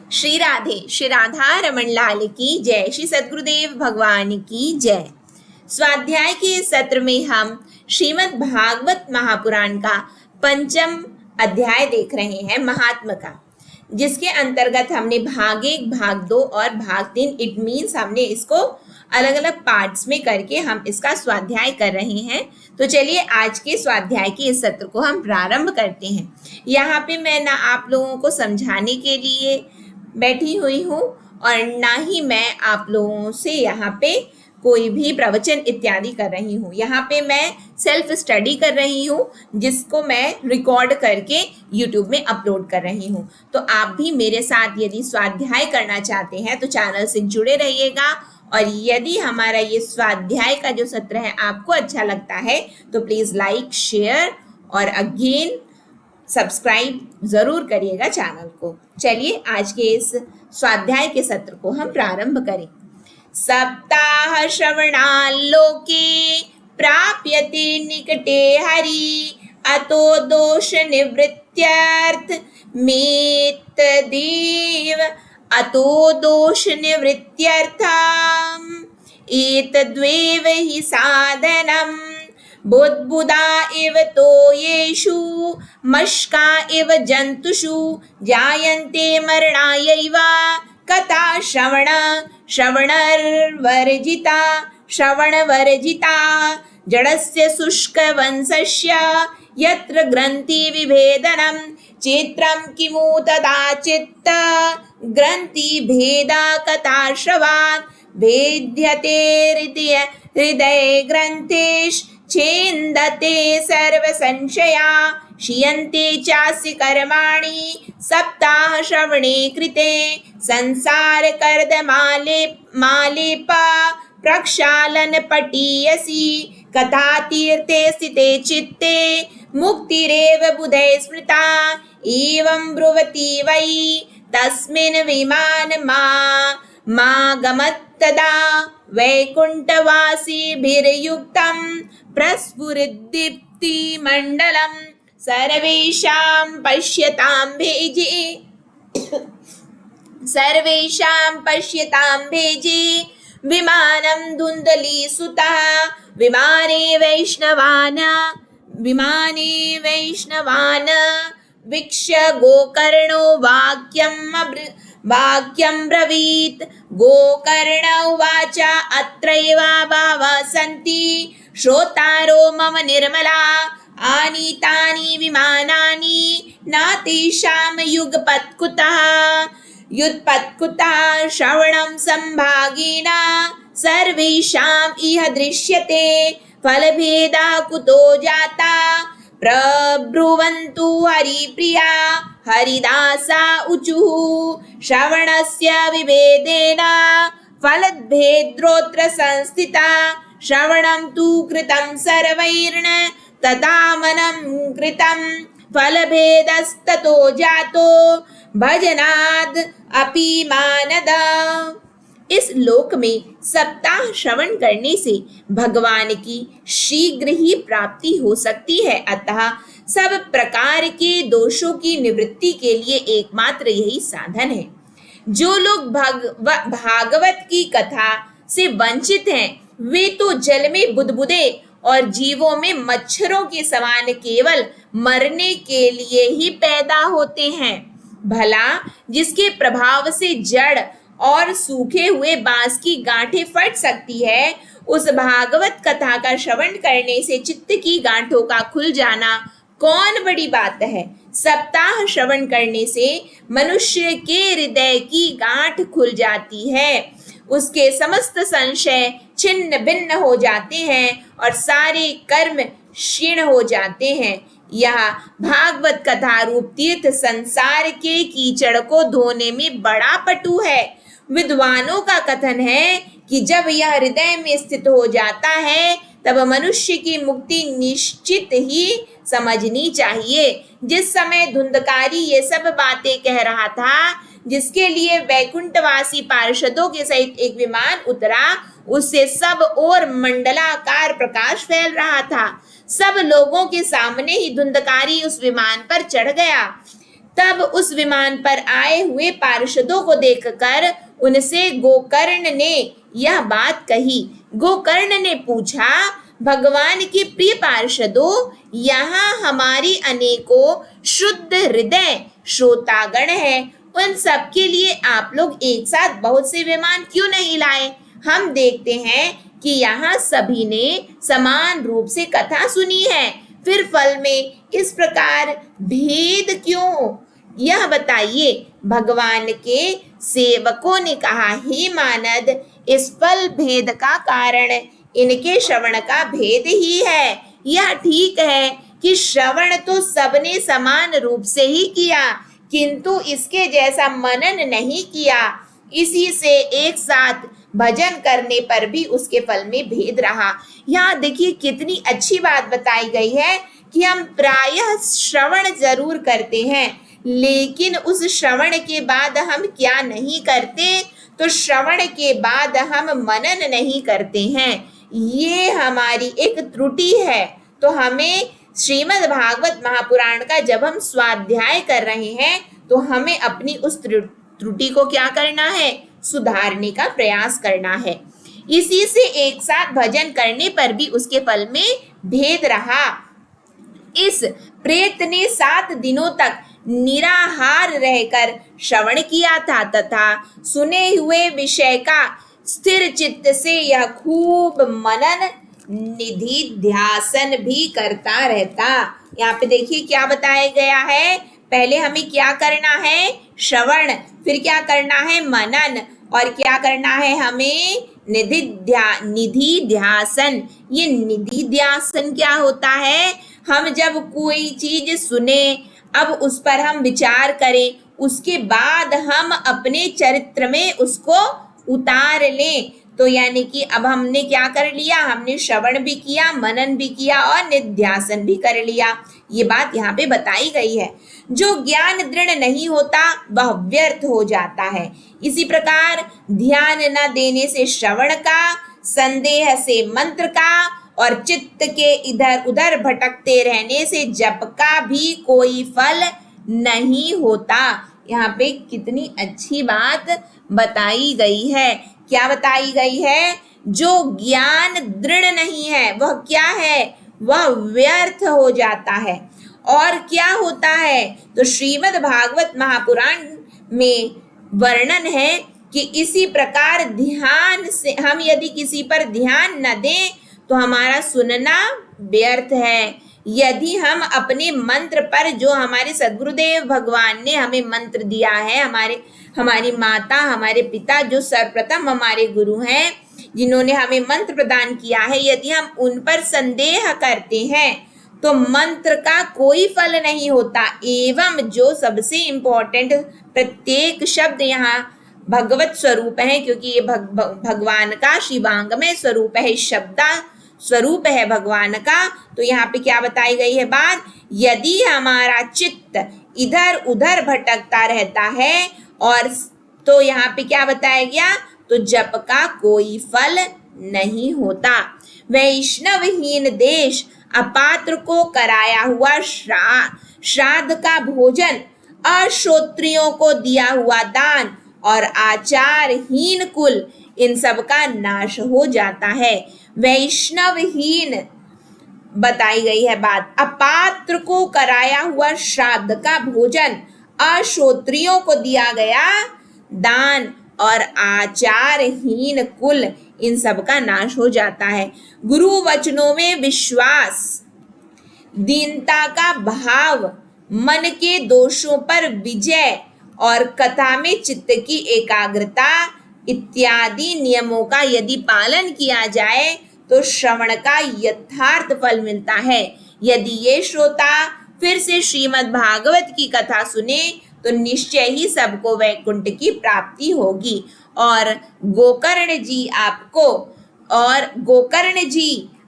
श्री राधे, श्री राधा रमन लाल की जय, श्री सद्गुरुदेव भगवान की जय। स्वाध्याय के सत्र में हम श्रीमद् भागवत महापुराण का पंचम अध्याय देख रहे हैं, महात्म का, जिसके अंतर्गत हमने भाग 1, भाग 2 और भाग 3 इट मीन्स हमने इसको अलग अलग पार्ट्स में करके हम इसका स्वाध्याय कर रहे हैं। तो चलिए आज के स्वाध्याय के इस सत्र को हम प्रारंभ करते हैं। यहाँ पे मैं ना आप लोगों को समझाने के लिए बैठी हुई हूँ और ना ही मैं आप लोगों से यहाँ पे कोई भी प्रवचन इत्यादि कर रही हूँ। यहाँ पे मैं सेल्फ स्टडी कर रही हूँ, जिसको मैं रिकॉर्ड करके यूट्यूब में अपलोड कर रही हूँ। तो आप भी मेरे साथ यदि स्वाध्याय करना चाहते हैं तो चैनल से जुड़े रहिएगा, और यदि हमारा ये स्वाध्याय का जो सत्र है आपको अच्छा लगता है तो प्लीज़ लाइक, शेयर और अगेन सब्सक्राइब ज़रूर करिएगा चैनल को। चलिए आज के इस स्वाध्याय के सत्र को हम प्रारंभ करें। सप्ताह श्रवणाल्लोके प्राप्यते निकटे हरि, अतो दोष निवृत्त्यर्थ मेत्तदेव, अतो दोष निवृत्त्यर्थम एतद्वेव हि साधनम्। बुद्बुदा इव तो येषु मशका इव जंतुषु जायन्ते मरणायैव कथा श्रवणवर्जिता जडस्य शुष्कवंशस्य यत्र ग्रन्थि विभेदनं चित्रं किमु तदा चित्त ग्रन्थि भेदा कथाश्रवात् भेद्यते हृदय ग्रन्थेश छेन्दते सर्व संशया क्षीयन्ते चास्य कर्माणि सप्ताह श्रवणे कृते संसार कर्द मालेपा प्रक्षालन पटीयसी कथा तीर्थे स्थिते चित्ते मुक्तिरेव बुधे स्मृता एवं ब्रुवती वै तस्मिन् विमान मा गमत्तदा वैकुण्ठवासिभिर्युक्तं प्रस्फुरद्दीप्तिमण्डलं सर्वेषां पश्यतां भेजे विमानं धुन्दलीसुतः विमाने वैष्णवान् वीक्ष्य गोकर्णो वाक्यं ब्रवीत्। गोकर्ण उवाच अत्रैव बहवः सन्ति श्रोतारो मम निर्मला, आनीतानि विमानानि न तेषां युगपत्कुतः श्रवणं सम्भागिना सर्वेषाम् इह दृश्यते। फलभेदा कुतो जाता प्रब्रुवन्तु हरिप्रिया हरिदासा ऊचुः श्रवणस्य विभेदेन फलभेद्रोऽत्र संस्थिता। श्रवणं तु कृतं सर्वैर्न तथा मननं कृतं फलभेदस्ततो जातो भजनाद् अपि मानद। इस लोक में सप्ताह श्रवण करने से भगवान की शीघ्र ही प्राप्ति हो सकती है, अतः सब प्रकार के दोषों की निवृत्ति के लिए एकमात्र यही साधन है। जो लोग भागवत की कथा से वंचित हैं वे तो जल में बुदबुदे और जीवों में मच्छरों के समान केवल मरने के लिए ही पैदा होते हैं। भला जिसके प्रभाव से जड़ और सूखे हुए बांस की गांठें फट सकती है, उस भागवत कथा का श्रवण करने से चित्त की गांठों का खुल जाना कौन बड़ी बात है। सप्ताह श्रवण करने से मनुष्य के हृदय की गांठ खुल जाती है, उसके समस्त संशय छिन्न भिन्न हो जाते हैं और सारे कर्म क्षीण हो जाते हैं। यह भागवत कथा रूप तीर्थ संसार के कीचड़ को धोने में बड़ा पटु है। विद्वानों का कथन है कि जब यह हृदय में स्थित हो जाता है तब मनुष्य की मुक्ति निश्चित ही समझनी चाहिए। जिस समय धुंधकारी ये सब बातें कह रहा था, जिसके लिए वैकुंठवासी पार्षदों के सहित एक विमान उतरा, उससे सब ओर मंडलाकार प्रकाश फैल रहा था। सब लोगों के सामने ही धुंधकारी उस विमान पर चढ़ गया। तब उस विमान पर आए हुए पार्षदों को देखकर उनसे गोकर्ण ने यह बात कही। गोकर्ण ने पूछा, भगवान के प्रिय पार्षदों, यहाँ हमारी अनेकों शुद्ध हृदय श्रोतागण है, उन सब के लिए आप लोग एक साथ बहुत से विमान क्यों नहीं लाए? हम देखते हैं कि यहाँ सभी ने समान रूप से कथा सुनी है, फिर फल में इस प्रकार भेद क्यों? यह बताइए। भगवान के सेवकों ने कहा, हे मानद, इस फल भेद का कारण इनके श्रवण का भेद ही है। यह ठीक है कि श्रवण तो सबने समान रूप से ही किया, किंतु इसके जैसा मनन नहीं किया। इसी से एक साथ भजन करने पर भी उसके फल में भेद रहा। यहाँ देखिए कितनी अच्छी बात बताई गई है कि हम प्रायः श्रवण जरूर करते हैं, लेकिन उस श्रवण के बाद हम क्या नहीं करते? तो श्रवण के बाद हम मनन नहीं करते हैं। ये हमारी एक त्रुटि है। तो हमें श्रीमद् भागवत महापुराण का जब हम स्वाध्याय कर रहे हैं तो हमें अपनी उस त्रुटि को क्या करना है? सुधारने का प्रयास करना है। इसी से एक साथ भजन करने पर भी उसके फल में भेद रहा। इस प्रेत ने 7 दिनों तक निराहार रहकर श्रवण किया था तथा सुने हुए विषय का स्थिर चित्त से यह खूब मनन निधि ध्यासन भी करता रहता। यहाँ पे देखिए क्या बताया गया है। पहले हमें क्या करना है? श्रवण, फिर क्या करना है? मनन, और क्या करना है हमें? निधि ध्यासन। ये निधि ध्यासन क्या होता है? हम जब कोई चीज सुने, अब उस पर हम विचार करें, उसके बाद हम अपने चरित्र में उसको उतार लें। तो यानी कि अब हमने क्या कर लिया? हमने श्रवण भी किया, मनन भी किया और निध्यासन भी कर लिया। ये बात यहाँ पे बताई गई है। जो ज्ञान दृढ़ नहीं होता वह व्यर्थ हो जाता है। इसी प्रकार ध्यान न देने से श्रवण का, संदेह से मंत्र का और चित्त के इधर उधर भटकते रहने से जप का भी कोई फल नहीं होता। यहाँ पे कितनी अच्छी बात बताई गई है। क्या बताई गई है? जो ज्ञान दृढ़ नहीं है वह क्या है? वह व्यर्थ हो जाता है। और क्या होता है? तो श्रीमद् भागवत महापुराण में वर्णन है कि इसी प्रकार ध्यान से हम यदि किसी पर ध्यान न दें तो हमारा सुनना व्यर्थ है। यदि हम अपने मंत्र पर, जो हमारे सद्गुरुदेव भगवान ने हमें मंत्र दिया है, हमारी माता, हमारे पिता जो सर्वप्रथम हमारे गुरु हैं, जिन्होंने हमें मंत्र प्रदान किया है, यदि हम उन पर संदेह करते हैं तो मंत्र का कोई फल नहीं होता। एवं जो सबसे इम्पोर्टेंट, प्रत्येक शब्द यहाँ भगवत स्वरूप है, क्योंकि ये भगवान का शिवांगमय स्वरूप है, शब्दा स्वरूप है भगवान का। तो यहाँ पे क्या बताई गई है बात? यदि हमारा चित्त इधर उधर भटकता रहता है और तो यहाँ पे क्या बताया गया? तो जप का कोई फल नहीं होता। वैष्णवहीन देश, अपात्र को कराया हुआ श्राद्ध का भोजन, अश्रोत्रियों को दिया हुआ दान और आचारहीन कुल, इन सब का नाश हो जाता है। वैष्णवहीन बताई गई है बात। अपात्र को कराया हुआ श्राद्ध का भोजन, अश्रोत्रियों को दिया गया दान और आचारहीन कुल, इन सब का नाश हो जाता है। गुरु वचनों में विश्वास, दीनता का भाव, मन के दोषों पर विजय और कथा में चित्त की एकाग्रता इत्यादि नियमों का यदि पालन किया जाए तो श्रवण का यथार्थ फल मिलता है। यदि ये श्रोता फिर से श्रीमद् भागवत की कथा सुने तो निश्चय ही सबको वैकुंठ की प्राप्ति होगी। और गोकर्ण जी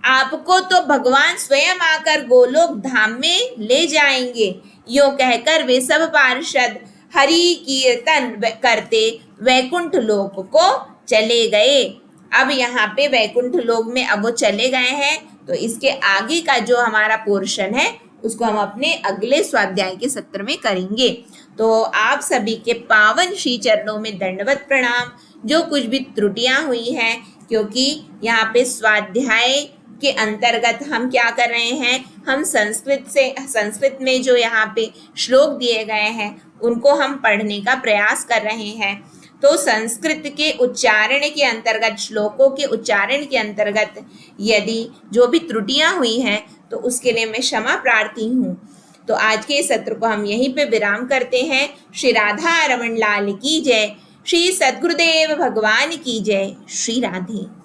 आपको तो भगवान स्वयं आकर गोलोक धाम में ले जाएंगे। यूं कहकर वे सब पार्षद हरि कीर्तन करते वैकुंठ लोक को चले गए। अब यहाँ पे वैकुंठ लोक में अब वो चले गए हैं, तो इसके आगे का जो हमारा पोर्शन है उसको हम अपने अगले स्वाध्याय के सत्र में करेंगे। तो आप सभी के पावन श्री चरणों में दंडवत प्रणाम। जो कुछ भी त्रुटियां हुई हैं, क्योंकि यहाँ पे स्वाध्याय के अंतर्गत हम क्या कर रहे हैं, हम संस्कृत में जो यहाँ पे श्लोक दिए गए हैं उनको हम पढ़ने का प्रयास कर रहे हैं। तो संस्कृत के उच्चारण के अंतर्गत, श्लोकों के उच्चारण के अंतर्गत यदि जो भी त्रुटियां हुई हैं तो उसके लिए मैं क्षमा प्रार्थी हूँ। तो आज के सत्र को हम यहीं पे विराम करते हैं। श्री राधा रमन लाल की जय, श्री सद्गुरुदेव भगवान की जय। श्री राधे।